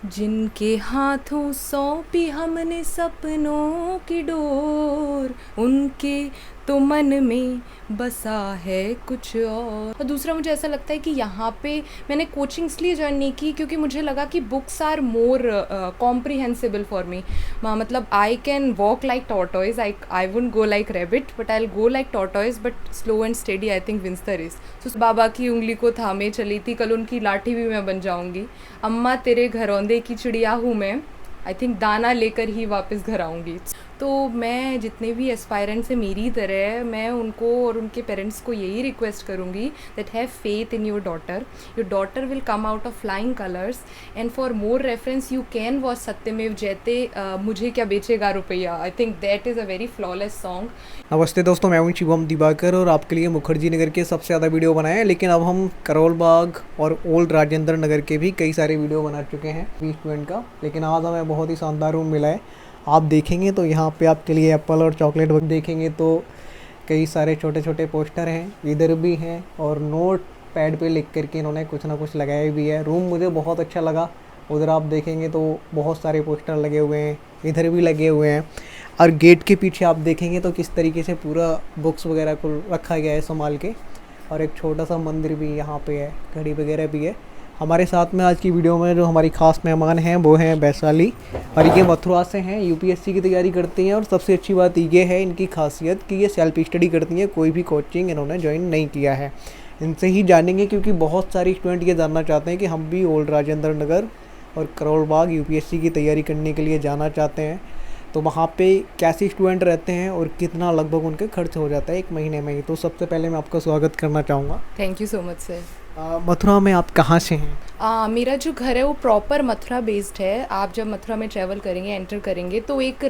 जिनके हाथों सौंपी हमने सपनों की डोर, उनके तो मन में बसा है कुछ और दूसरा मुझे ऐसा लगता है कि यहाँ पे मैंने कोचिंग इसलिए ज्वाइन नहीं की क्योंकि मुझे लगा कि books are more comprehensible for me. मतलब I can walk like tortoise, I wouldn't go like rabbit but I will go like tortoise, but slow and steady I think wins the race. तो बाबा की उंगली को थामे चली थी, कल उनकी लाठी भी मैं बन जाऊंगी। अम्मा तेरे घरौंदे की चिड़िया हूँ मैं, आई थिंक दाना लेकर ही वापस घर आऊँगी। तो मैं जितने भी एस्पायरेंट्स हैं मेरी तरह, मैं उनको और उनके पेरेंट्स को यही रिक्वेस्ट करूँगी that have faith in your daughter will come out of flying colours. And for more reference you can watch सत्यमेव जयते, मुझे क्या बेचेगा रुपया। आई think that is a very flawless song. नमस्ते दोस्तों, मैं हूं शिवम दिवाकर और आपके लिए मुखर्जी नगर के सबसे ज़्यादा वीडियो बनाए हैं। लेकिन अब हम करोल बाग और ओल्ड राजेंद्र नगर के भी कई सारे वीडियो बना चुके हैं स्टूडेंट का। लेकिन आज हमें बहुत ही शानदार रूम मिला है। आप देखेंगे तो यहाँ पे आपके लिए एप्पल और चॉकलेट देखेंगे तो कई सारे छोटे छोटे पोस्टर हैं, इधर भी हैं, और नोट पैड पे लिख करके इन्होंने कुछ ना कुछ लगाया भी है। रूम मुझे बहुत अच्छा लगा। उधर आप देखेंगे तो बहुत सारे पोस्टर लगे हुए हैं, इधर भी लगे हुए हैं, और गेट के पीछे आप देखेंगे तो किस तरीके से पूरा बुक्स वगैरह को रखा गया है संभाल के। और एक छोटा सा मंदिर भी यहाँ पे है, घड़ी वगैरह भी है। हमारे साथ में आज की वीडियो में जो हमारी ख़ास मेहमान हैं वो हैं वैशाली, और ये मथुरा से हैं, यूपीएससी की तैयारी करती हैं। और सबसे अच्छी बात ये है इनकी खासियत कि ये सेल्फ स्टडी करती हैं, कोई भी कोचिंग इन्होंने ज्वाइन नहीं किया है। इनसे ही जानेंगे क्योंकि बहुत सारे स्टूडेंट ये जानना चाहते हैं कि हम भी ओल्ड राजेंद्र नगर और करोल बाग यूपीएससी की तैयारी करने के लिए जाना चाहते हैं, तो वहाँ पे कैसे स्टूडेंट रहते हैं और कितना लगभग उनके खर्च हो जाता है एक महीने में ही। तो सबसे पहले मैं आपका स्वागत करना चाहूँगा। Thank you so much sir. Mathura में आप कहाँ से हैं? मेरा जो घर है वो प्रॉपर मथुरा बेस्ड है। आप जब मथुरा में ट्रैवल करेंगे, एंटर करेंगे, तो एक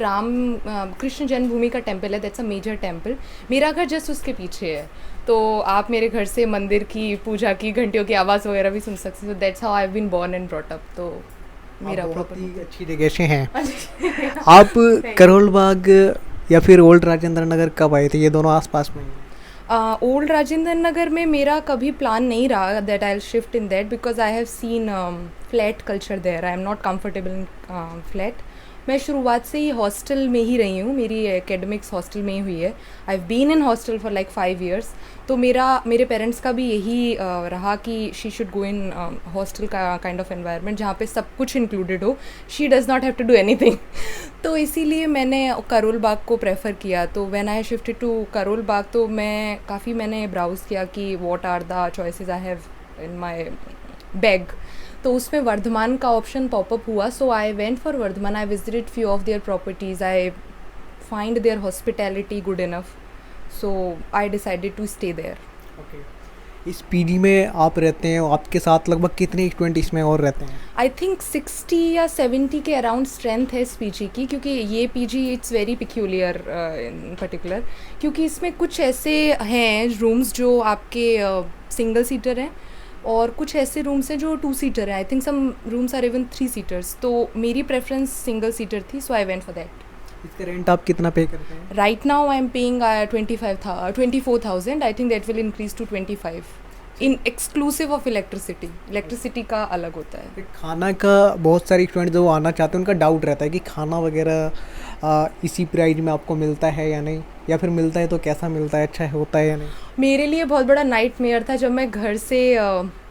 कृष्ण जन्मभूमि का टेम्पल है, दैट्स अ मेजर टेम्पल। मेरा घर जस्ट उसके पीछे है, तो आप मेरे घर से मंदिर की, पूजा की, घंटियों की आवाज़ वगैरह भी सुन सकते हो। That's how I have been born and brought up. तो मेरा बहुत प्रॉपर ही अच्छी जगह से हैं आप। करोल बाग या फिर ओल्ड राजेंद्र नगर कब आए थे? ये दोनों आसपास में हैं। ओल्ड राजेंद्र नगर में मेरा कभी प्लान नहीं रहा that I will shift in that, because I have seen flat culture there. I am not comfortable in flat. मैं शुरुआत से ही हॉस्टल में ही रही हूँ, मेरी एकेडमिक्स हॉस्टल में ही हुई है। I have been in hostel for like 5 years। तो मेरे पेरेंट्स का भी यही रहा कि she should go in hostel का काइंड ऑफ एनवायरनमेंट जहाँ पे सब कुछ इंक्लूडेड हो, she does not have to do anything. तो इसीलिए मैंने करोल बाग को प्रेफर किया। तो when I shifted to Karol Bagh, तो मैंने ब्राउज़ किया कि what are the choices I have in my bag. तो उसमें वर्धमान का ऑप्शन पॉपअप हुआ, so I went for Vardhman. I visited few of their properties, I find their hospitality good enough, so I decided to stay there. Okay, इस PG में आप रहते हैं, आपके साथ लगभग कितने स्टूडेंट इसमें और रहते हैं? आई थिंक 60 या 70 के अराउंड स्ट्रेंथ है इस पीजी की, क्योंकि ये PG it's very peculiar in particular, क्योंकि इसमें कुछ ऐसे हैं रूम्स जो आपके सिंगल सीटर हैं, और कुछ ऐसे रूम्स हैं जो 2 सीटर हैं। I think some rooms are even 3 seaters. तो मेरी प्रेफरेंस सिंगल सीटर थी, so I went for that. इसका रेंट आप कितना पे करते हैं? Right now I am paying 24,000। I think that will increase to 25 in exclusive of electricity. Electricity का अलग होता है। खाना का बहुत सारे स्टूडेंट जो आना चाहते हैं उनका डाउट रहता है कि खाना वगैरह इसी प्राइस में आपको मिलता है या नहीं, या फिर मिलता है तो कैसा मिलता है, अच्छा होता है या नहीं? मेरे लिए बहुत बड़ा नाइटमेयर था जब मैं घर से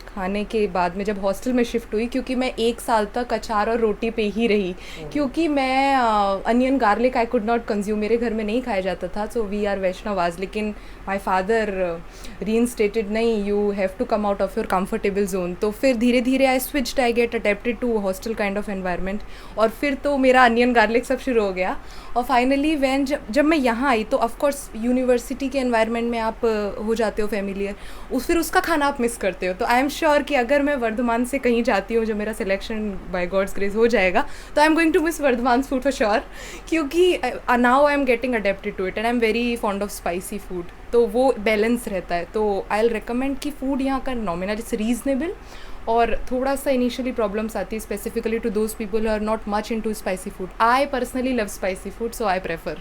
खाने के बाद में जब हॉस्टल में शिफ्ट हुई, क्योंकि मैं 1 साल तक अचार और रोटी पे ही रही, क्योंकि मैं onion garlic I could not consume, मेरे घर में नहीं खाया जाता था। सो वी आर वैष्णवाज, लेकिन माय फादर रीइंस्टेटेड, नहीं, you have to come out of your comfortable zone. तो फिर धीरे धीरे I switched, I get adapted to hostel kind of environment, और फिर तो मेरा अनियन गार्लिक सब शुरू हो गया। और फाइनली वैन जब मैं यहाँ आई, तो ऑफकोर्स यूनिवर्सिटी के एनवायरनमेंट में आप हो जाते हो फेमिलियर, फिर उसका खाना आप मिस करते हो। तो आई एम श्योर कि अगर मैं वर्धमान से कहीं जाती हूँ, जो मेरा सिलेक्शन बाय गॉड्स ग्रेस हो जाएगा, तो I am going to miss Vardhman food for sure, क्योंकि now I am getting adapted to it and I am very fond of spicy food. तो वो बैलेंस रहता है। तो आई विल रिकमेंड कि फूड यहाँ का नॉमिनल, इट्स रीजनेबल, और थोड़ा सा इनिशियली प्रॉब्लम्स आती है specifically to those people are not much into spicy food. I personally love spicy food, so I prefer.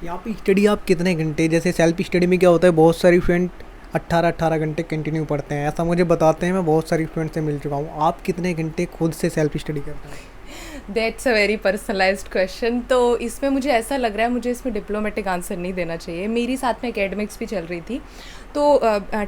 यहाँ पे स्टडी आप कितने घंटे, जैसे सेल्फ स्टडी में क्या होता है, बहुत सारे स्टूडेंट 18-18 घंटे कंटिन्यू पढ़ते हैं, ऐसा मुझे बताते हैं। मैं बहुत सारी स्टूडेंट से मिल चुका हूँ। आप कितने घंटे खुद से सेल्फ स्टडी करते हैं? That's a very personalised question. तो इसमें मुझे ऐसा लग रहा है मुझे इसमें डिप्लोमेटिक आंसर नहीं देना चाहिए। मेरी साथ में एकेडमिक्स भी चल रही थी, तो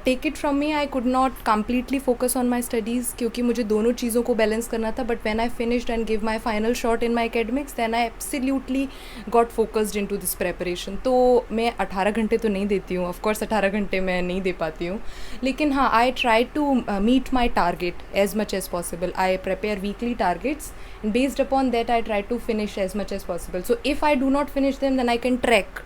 take it from me, I could not completely focus on my studies क्योंकि मुझे दोनों चीज़ों को बैलेंस करना था। But when I finished and give my final shot in my academics then I absolutely got focused in to this preparation. तो मैं 18 घंटे तो नहीं देती हूँ, ऑफकोर्स 18 घंटे मैं नहीं दे पाती हूँ, लेकिन हाँ I try to meet my target as much as possible. I prepare weekly targets and based upon that I try to finish as much as possible. So if I do not finish them, then I can track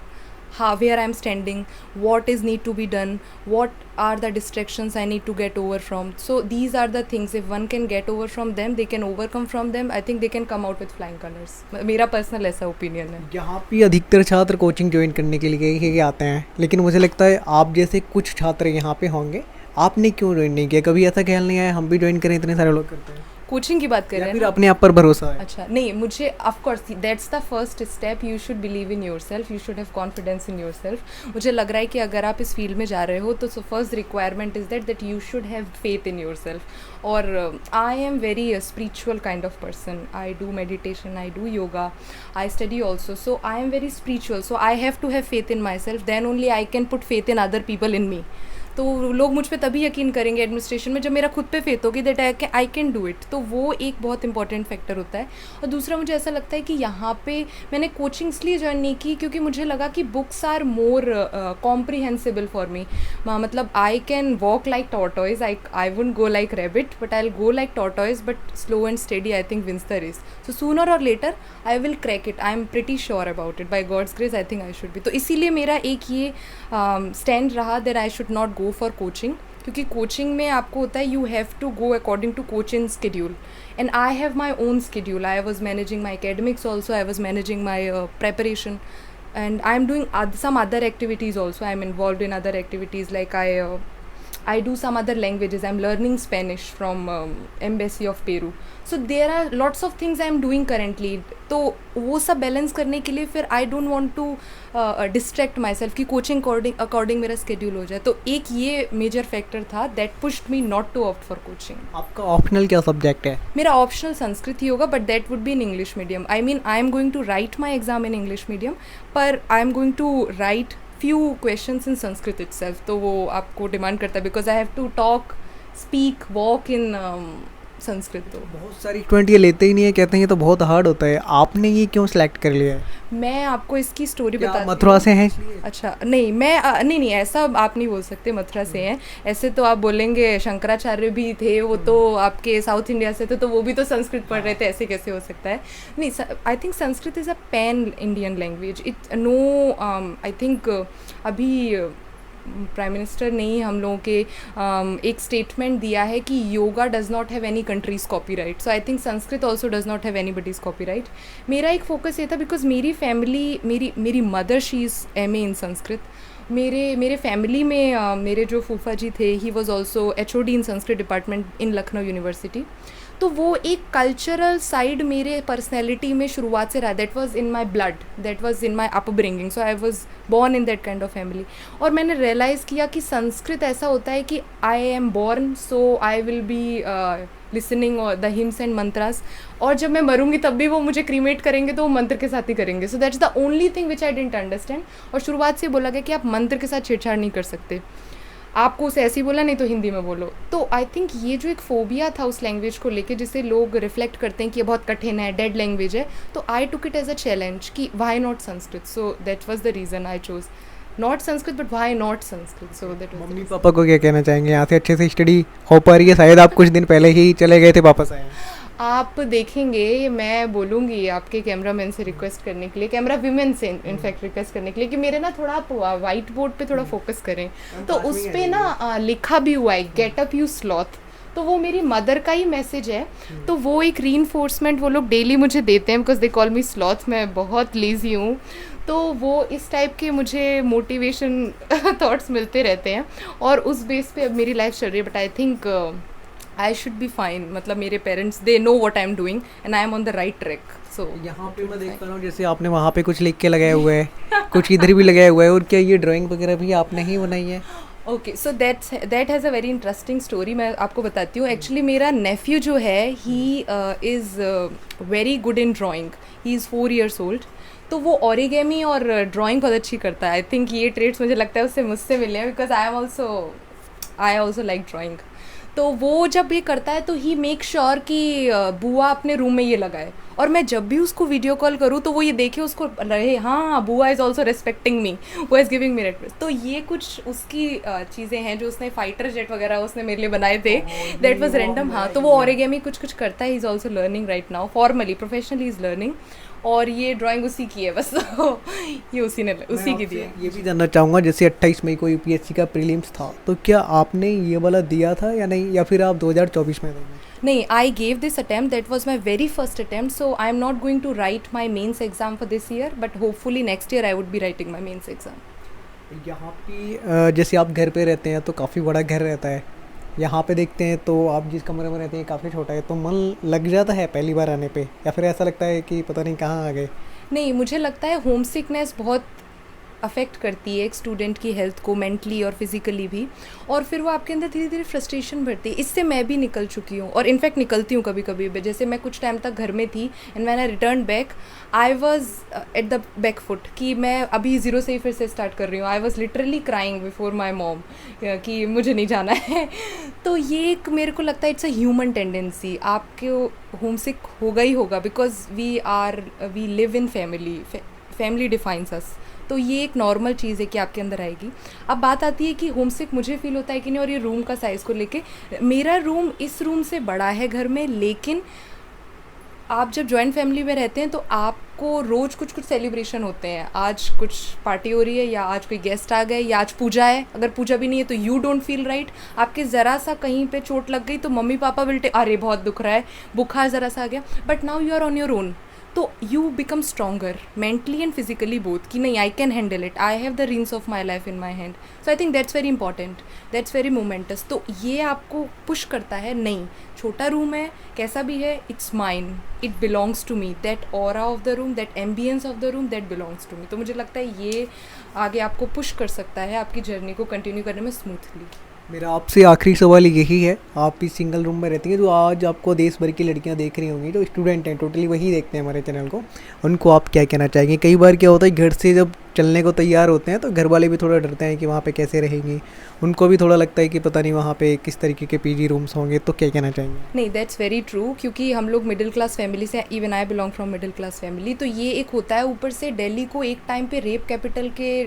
how where I am standing, what is need to be done, what are the distractions I need to get over from. So these are the things, if one can get over from them, they can overcome from them, I think they can come out with flying colors. मेरा personal ऐसा opinion है। यहाँ पे अधिकतर छात्र coaching join करने के लिए आते हैं, लेकिन मुझे लगता है आप जैसे कुछ छात्र यहाँ पे होंगे। आपने क्यों ज्वाइन नहीं किया? कभी ऐसा ख्याल नहीं आया हम भी ज्वाइन करें? इतने सारे लोग करते हैं। कोचिंग की बात कर रहे हैं फिर अपने आप पर भरोसा है? अच्छा नहीं, मुझे of course that's the first step, you should believe in yourself, you should have confidence in yourself. मुझे लग रहा है कि अगर आप इस फील्ड में जा रहे हो तो first requirement is that you should have faith in yourself. और I am very spiritual kind of person, I do meditation, I do yoga, I study also, so I am very spiritual, so I have to have faith in myself, then only I can put faith in other people in me. तो लोग मुझ पे तभी यकीन करेंगे administration में जब मेरा खुद पे फेथ होगी that I can do it. तो वो एक बहुत इंपॉर्टेंट फैक्टर होता है। और दूसरा मुझे ऐसा लगता है कि यहाँ पे मैंने कोचिंग इसलिए ज्वाइन नहीं की क्योंकि मुझे लगा कि books are more comprehensible for me. मतलब I can walk like tortoise, I wouldn't go like rabbit but I will go like tortoise, but slow and steady I think wins the race. So sooner or later I will crack it, I am pretty sure about it, by God's grace I think I should be. तो इसीलिए मेरा एक ये stand रहा that I should not go for coaching, क्योंकि coaching में आपको होता है you have to go according to coach in schedule and I have my own schedule. I was managing my academics also, I was managing my preparation, and I am doing some other activities also. I am involved in other activities like I do some other languages. I'm learning Spanish from Embassy of Peru. So there are lots of things I'm doing currently. तो वो सब balance करने के लिए फिर I don't want to distract myself कि coaching according मेरा schedule हो जाए। तो एक ये मेजर फैक्टर था that pushed me not to opt for coaching. आपका ऑप्शनल क्या सब्जेक्ट है? मेरा ऑप्शनल संस्कृत ही होगा, but that would be in English medium. I mean I am going to write my exam in English medium, पर I am going to write few questions in Sanskrit itself, तो वो आपको demand करता है because I have to talk, speak, walk in Sanskrit. तो बहुत सारी student ये लेते ही नहीं है, कहते हैं ये तो बहुत हार्ड होता है। आपने ये क्यों सिलेक्ट कर लिया है? मैं आपको इसकी स्टोरी क्या बता मथुरा से हैं? अच्छा नहीं, मैं नहीं ऐसा आप नहीं बोल सकते मथुरा से हैं। ऐसे तो आप बोलेंगे शंकराचार्य भी थे, वो तो आपके साउथ इंडिया से थे, तो वो भी तो संस्कृत पढ़ रहे थे, ऐसे कैसे हो सकता है? नहीं, I think Sanskrit is a pan Indian language. It no I think अभी प्राइम मिनिस्टर ने ही हम लोगों के एक स्टेटमेंट दिया है कि yoga does not have any countries copyright, so I think Sanskrit also does not have any buddies copyright. मेरा एक फोकस ये था बिकॉज मेरी फैमिली, मेरी मदर शी इज़ MA इन संस्कृत। मेरे फैमिली में मेरे जो फूफा जी थे, he was also HOD in Sanskrit department in Lucknow university. तो वो एक कल्चरल साइड मेरे पर्सनैलिटी में शुरुआत से रहा, that was in my blood, that was in my upbringing, so I was born in that kind of family. और मैंने रियलाइज़ किया कि संस्कृत ऐसा होता है कि I am born, so I will be listening the hymns and mantras, और जब मैं मरूंगी तब भी वो मुझे क्रीमेट करेंगे तो वो मंत्र के साथ ही करेंगे। सो that's the only thing which I didn't understand. और शुरुआत से बोला गया कि आप मंत्र के साथ छेड़छाड़ नहीं कर सकते, आपको उसे ऐसे ही बोला, नहीं तो हिंदी में बोलो। तो आई थिंक ये जो एक फोबिया था उस लैंग्वेज को लेके, जिसे लोग रिफ्लेक्ट करते हैं कि ये बहुत कठिन है, डेड लैंग्वेज है, तो I took it as a challenge कि why not Sanskrit. So that was the reason I chose not Sanskrit, but why not Sanskrit. So that was. Mummy papa को क्या कहना चाहेंगे? यहाँ से अच्छे से स्टडी हो पा रही है? शायद आप कुछ दिन पहले ही चले गए थे, वापस आए हैं। आप देखेंगे, मैं बोलूँगी आपके कैमरामैन से रिक्वेस्ट करने के लिए, कैमरा वीमेन से इनफैक्ट रिक्वेस्ट करने के लिए कि मेरे ना थोड़ा आप वाइट बोर्ड पे थोड़ा फोकस करें। तो उस पे ना लिखा भी हुआ है गेट अप यू स्लॉथ, तो वो मेरी मदर का ही मैसेज है। तो वो एक रीइंफोर्समेंट वो लोग डेली मुझे देते हैं because they call me sloth, मैं बहुत लेज़ी हूँ। तो वो इस टाइप के मुझे मोटिवेशन थॉट्स मिलते रहते हैं और उस बेस पे अब मेरी लाइफ चल रही है। But I think I should be fine, मतलब मेरे parents they know what I am doing and I am on the right track. So यहाँ पे मैं देख पा रहा हूँ जैसे आपने वहाँ पे कुछ लिख के लगाया हुआ है, कुछ इधर भी लगाया हुआ है, और क्या ये ड्राइंग वगैरह भी आपने ही बनाई है? Okay, so that has a very interesting story, मैं आपको बताती हूँ। एक्चुअली मेरा नेफ्यू जो है, he is very good in drawing. He is 4 years old। तो वो ओरिगेमी और ड्राइंग बहुत अच्छी करता है। आई थिंक ये ट्रेड्स मुझे लगता है उससे मुझसे मिले हैं, because I also like drawing. तो वो जब ये करता है तो ही मेक श्योर कि बुआ अपने रूम में ये लगाए, और मैं जब भी उसको वीडियो कॉल करूँ तो वो ये देखे, उसको रहे हाँ बुआ इज़ ऑल्सो रिस्पेक्टिंग मी, वो इज़ गिविंग मी रेस्पेक्ट। तो ये कुछ उसकी चीज़ें हैं जो उसने फाइटर जेट वगैरह उसने मेरे लिए बनाए थे। That was random. हाँ, तो वो ओरिगेमी कुछ कुछ करता है। He is also learning right now, formally professionally is learning. और ये ड्राइंग उसी की है बस। ये उसी की दी है। ये भी जानना चाहूँगा, जैसे 28 मई को यूपीएससी का प्रीलिम्स था, तो क्या आपने ये वाला दिया था या नहीं, या फिर आप 2024 में देंगे? नहीं, I gave this attempt, that was my very first attempt, so I am not going to write my mains exam for this year, but hopefully next year I would be writing my mains exam. यहाँ पे जैसे आप घर पे रहते हैं तो काफ़ी बड़ा घर रहता है, यहाँ पे देखते हैं तो आप जिस कमरे में रहते हैं काफ़ी छोटा है, तो मन लग जाता है पहली बार आने पे, या फिर ऐसा लगता है कि पता नहीं कहाँ आ गए? नहीं, मुझे लगता है होम सिकनेस बहुत अफेक्ट करती है एक स्टूडेंट की हेल्थ को, मेंटली और फिजिकली भी, और फिर वो आपके अंदर धीरे धीरे फ्रस्ट्रेशन बढ़ती है। इससे मैं भी निकल चुकी हूँ, और इनफैक्ट निकलती हूँ कभी कभी। जैसे मैं कुछ टाइम तक घर में थी, and when I return back, I was at the back foot कि मैं अभी ज़ीरो से ही फिर से स्टार्ट कर रही हूँ। I was literally crying before my mom कि मुझे नहीं जाना है। तो ये एक मेरे को लगता है इट्स अ ह्यूमन टेंडेंसी, आपको होम सिक होगा ही होगा, because we live in family defines us. तो ये एक नॉर्मल चीज़ है कि आपके अंदर आएगी। अब बात आती है कि होम सिक मुझे फील होता है कि नहीं, और ये रूम का साइज़ को लेके, मेरा रूम इस रूम से बड़ा है घर में, लेकिन आप जब जॉइंट फैमिली में रहते हैं तो आपको रोज़ कुछ कुछ सेलिब्रेशन होते हैं। आज कुछ पार्टी हो रही है, या आज कोई गेस्ट आ गए, या आज पूजा है। अगर पूजा भी नहीं है तो यू डोंट फील राइट। आपके ज़रा सा कहीं पे चोट लग गई तो मम्मी पापा विल टेक, अरे बहुत दुख रहा है, बुखार ज़रा सा आ गया, but now you are on your own. तो you become stronger mentally and physically both, कि नहीं, I can handle it, I have the reins of my life in my hand. So I think that's very important, that's very momentous. तो ये आपको push करता है, नहीं छोटा room है कैसा भी है, it's mine, it belongs to me, that aura of the room, that ambience of the room, that belongs to me. तो मुझे लगता है ये आगे आपको पुश कर सकता है आपकी जर्नी को कंटिन्यू करने में स्मूथली। मेरा आपसे आखिरी सवाल यही है, आप इस सिंगल रूम में रहती हैं, जो आज आपको देश भर की लड़कियां देख रही होंगी, जो स्टूडेंट हैं, टोटली वही देखते हैं हमारे चैनल को, उनको आप क्या कहना चाहेंगे? कई बार क्या होता है, घर से जब चलने को तैयार होते हैं तो घर वाले भी थोड़ा डरते हैं कि वहाँ पे कैसे रहेंगी, उनको भी थोड़ा लगता है कि पता नहीं वहाँ पे किस तरीके के पीजी रूम्स होंगे, तो क्या कहना चाहेंगे? नहीं, दैट्स वेरी ट्रू, क्योंकि हम लोग मिडिल क्लास फैमिली से, even I belong from middle class family, तो ये एक होता है। ऊपर से दिल्ली को एक टाइम पे रेप कैपिटल के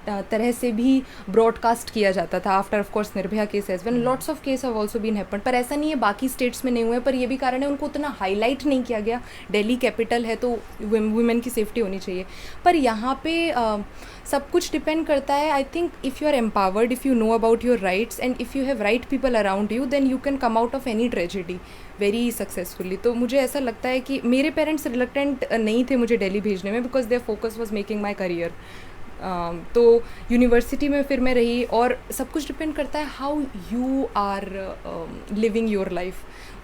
तरह से भी ब्रॉडकास्ट किया जाता था, after of course Nirbhaya case as well, lots of case have also been happened. पर ऐसा नहीं है बाकी स्टेट्स में नहीं हुए, पर ये भी कारण है उनको उतना हाईलाइट नहीं किया गया। दिल्ली कैपिटल है तो वुमेन की सेफ्टी होनी चाहिए, पर यहाँ पे सब कुछ डिपेंड करता है। I think if you are empowered, if you know about your rights, and if you have right people around you, then you can come out of any tragedy very successfully. तो मुझे ऐसा लगता है कि मेरे parents reluctant नहीं थे मुझे दिल्ली भेजने में, because their focus was making my career. तो यूनिवर्सिटी में फिर मैं रही, और सब कुछ डिपेंड करता है how you are living your life.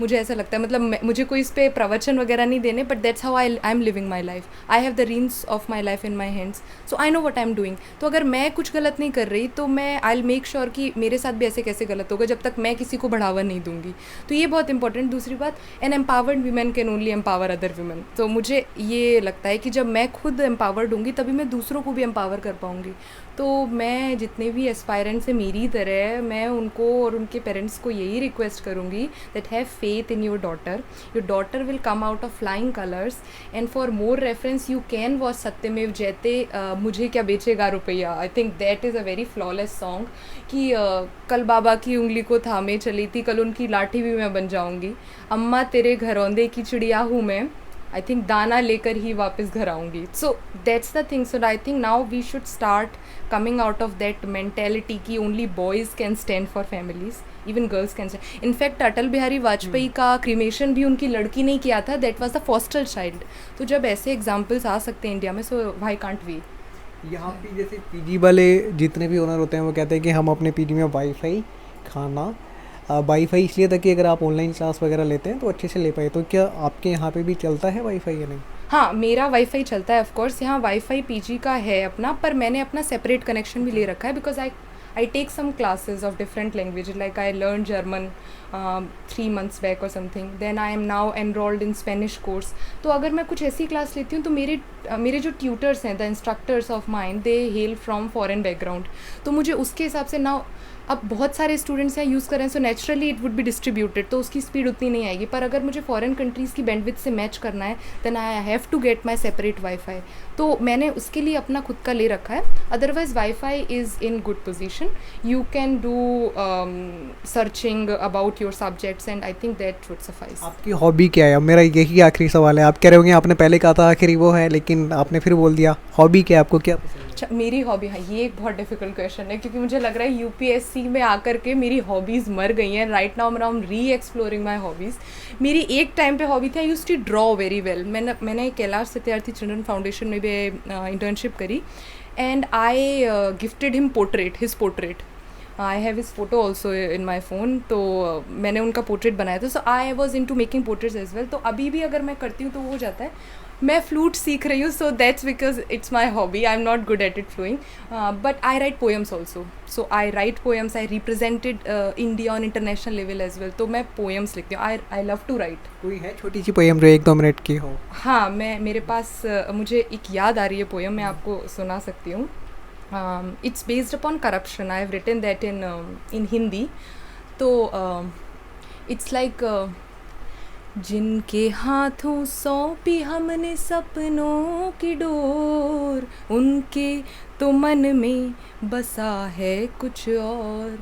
मुझे ऐसा लगता है, मतलब मुझे कोई इस पर प्रवचन वगैरह नहीं देने, but that's how I am living my life. I have the reigns of my life in my hands, so I know what I am doing. तो अगर मैं कुछ गलत नहीं कर रही तो मैं आई विल मेक श्योर कि मेरे साथ भी ऐसे कैसे गलत होगा, जब तक मैं किसी को बढ़ावा नहीं दूंगी। तो ये बहुत इंपॉर्टेंट। दूसरी बात, an empowered women can only empower other women. तो मुझे ये लगता है कि जब मैं खुद एम्पावर्ड होंगी तभी मैं दूसरों को भी एम्पावर कर पाऊँगी। तो मैं जितने भी एस्पायरेंट्स हैं मेरी तरह, मैं उनको और उनके पेरेंट्स को यही रिक्वेस्ट करूँगी that have faith in your daughter will come out of flying colours. And for more reference you can watch सत्यमेव जयते, मुझे क्या बेचेगा रुपया। आई think that is a very flawless song, कि कल बाबा की उंगली को थामे चली थी, कल उनकी लाठी भी मैं बन जाऊँगी। अम्मा तेरे घरौंदे की चिड़िया हूँ मैं, आई थिंक दाना लेकर ही वापस घर आऊँगी। So that's the thing. So I think now we should start coming out of that mentality कि only boys can stand for families, even girls can stand. In fact Atal Bihari Vajpayee का क्रीमेशन भी उनकी लड़की ने किया था, that was the foster child. तो जब ऐसे एग्जाम्पल्स आ सकते हैं इंडिया में, सो व्हाई कांट वी? यहाँ पे जैसे पीजी वाले जितने भी ओनर होते हैं वो कहते हैं कि हम अपने पीजी में वाईफाई, खाना, वाईफाई इसलिए था कि अगर आप ऑनलाइन क्लास वगैरह लेते हैं तो अच्छे से ले पाए। तो क्या आपके यहाँ पे भी चलता है वाईफाई या नहीं? हाँ, मेरा वाईफाई चलता है ऑफकोर्स। यहाँ वाईफाई पीजी का है अपना, पर मैंने अपना सेपरेट कनेक्शन भी ले रखा है, because I take some classes of different languages, like I learned German 3 months back or something. Then I am now enrolled in Spanish course. तो अगर मैं कुछ ऐसी क्लास लेती हूँ तो मेरे जो ट्यूटर्स हैं, the instructors of mind, they hello from foreign background, तो मुझे उसके हिसाब से ना, अब बहुत सारे स्टूडेंट्स यहाँ यूज़ कर रहे हैं, so naturally it would be distributed, तो उसकी स्पीड उतनी नहीं आएगी। पर अगर मुझे फॉरेन कंट्रीज़ की बैंडविड्थ से मैच करना है, then I have to get my separate WiFi. तो मैंने उसके लिए अपना खुद का ले रखा है। Otherwise wifi is in good position, you can do searching about your subjects and I think that would suffice. आपकी हॉबी क्या है? अब मेरा यही आखिरी सवाल है। आप कह रहे होंगे आपने पहले कहा था आखिरी वो है, लेकिन आपने फिर बोल दिया। हॉबी क्या है आपको, क्या पसंद है? अच्छा, मेरी हॉबी, हाँ ये एक बहुत डिफिकल्ट क्वेश्चन है, क्योंकि मुझे लग रहा है यूपीएससी में आकर के मेरी हॉबीज़ मर गई हैं। Right now I am reexploring my hobbies. मेरी एक टाइम पे हॉबी थी, I used to draw very well. मैंने कैलाश सत्यार्थी चिल्ड्रन फाउंडेशन में भी इंटर्नशिप करी, and I gifted him his portrait. I have his photo also in my phone, तो मैंने उनका पोर्ट्रेट बनाया था। So I was into making portraits as well. तो अभी भी अगर मैं करती हूँ तो वो हो जाता है। मैं फ्लूट सीख रही हूँ, so that's because it's my hobby. I am not good at it flowing, but I write poems also. So I write poems, I represented India on international level as well. तो मैं poems लिखती हूँ। I love to write. कोई है छोटी सी poem जो 1-2 minute की हो? हाँ, मेरे पास मुझे एक याद आ रही है पोएम, मैं आपको सुना सकती हूँ। It's based upon corruption. I have written that in Hindi. तो it's like जिनके हाथों सौंपी हमने सपनों की डोर, उनके तो मन में बसा है कुछ और।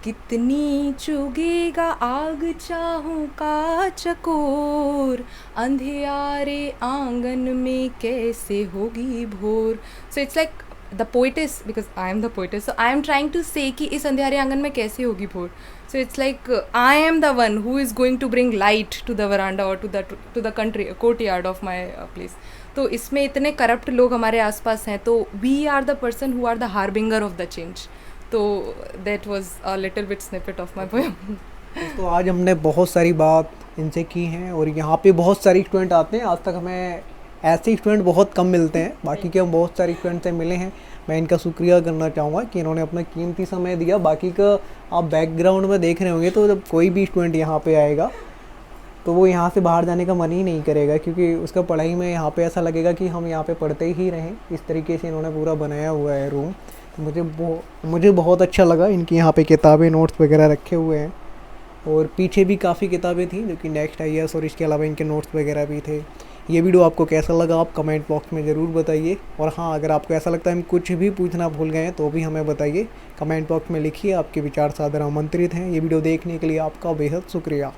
कितनी चुगेगा आग चाहों का चकोर, अंधियारे आंगन में कैसे होगी भोर। So it's like the poetess, because I am the poetess, so I am trying to say कि इस अंधेरे आंगन में कैसे होगी भोर। So it's like I am the one who is going to bring light to the veranda or to the country courtyard of my place. तो इसमें इतने करप्ट लोग हमारे आसपास हैं, तो we are the person who are the harbinger of the change. तो that was a little bit snippet of my poem. तो आज हमने बहुत सारी बात इनसे की हैं, और यहाँ पे बहुत सारे स्टूडेंट आते हैं। आज तक हमें ऐसे स्टूडेंट बहुत कम मिलते हैं, बाकी के हम बहुत सारे स्टूडेंट से मिले हैं। मैं इनका शुक्रिया करना चाहूँगा कि इन्होंने अपना कीमती समय दिया। बाकी का आप बैकग्राउंड में देख रहे होंगे, तो जब कोई भी स्टूडेंट यहाँ पे आएगा तो वो यहाँ से बाहर जाने का मन ही नहीं करेगा, क्योंकि उसका पढ़ाई में यहाँ पे ऐसा लगेगा कि हम यहाँ पे पढ़ते ही रहें। इस तरीके से इन्होंने पूरा बनाया हुआ है रूम। तो मुझे बहुत अच्छा लगा। इनकी यहाँ पे किताबें, नोट्स वगैरह रखे हुए हैं, और पीछे भी काफ़ी किताबें थी जो कि नेक्स्ट IAS, और इसके अलावा इनके नोट्स वगैरह भी थे। ये वीडियो आपको कैसा लगा आप कमेंट बॉक्स में ज़रूर बताइए। और हाँ, अगर आपको ऐसा लगता है हम कुछ भी पूछना भूल गए हैं तो भी हमें बताइए, कमेंट बॉक्स में लिखिए। आपके विचार सादर आमंत्रित हैं। ये वीडियो देखने के लिए आपका बेहद शुक्रिया।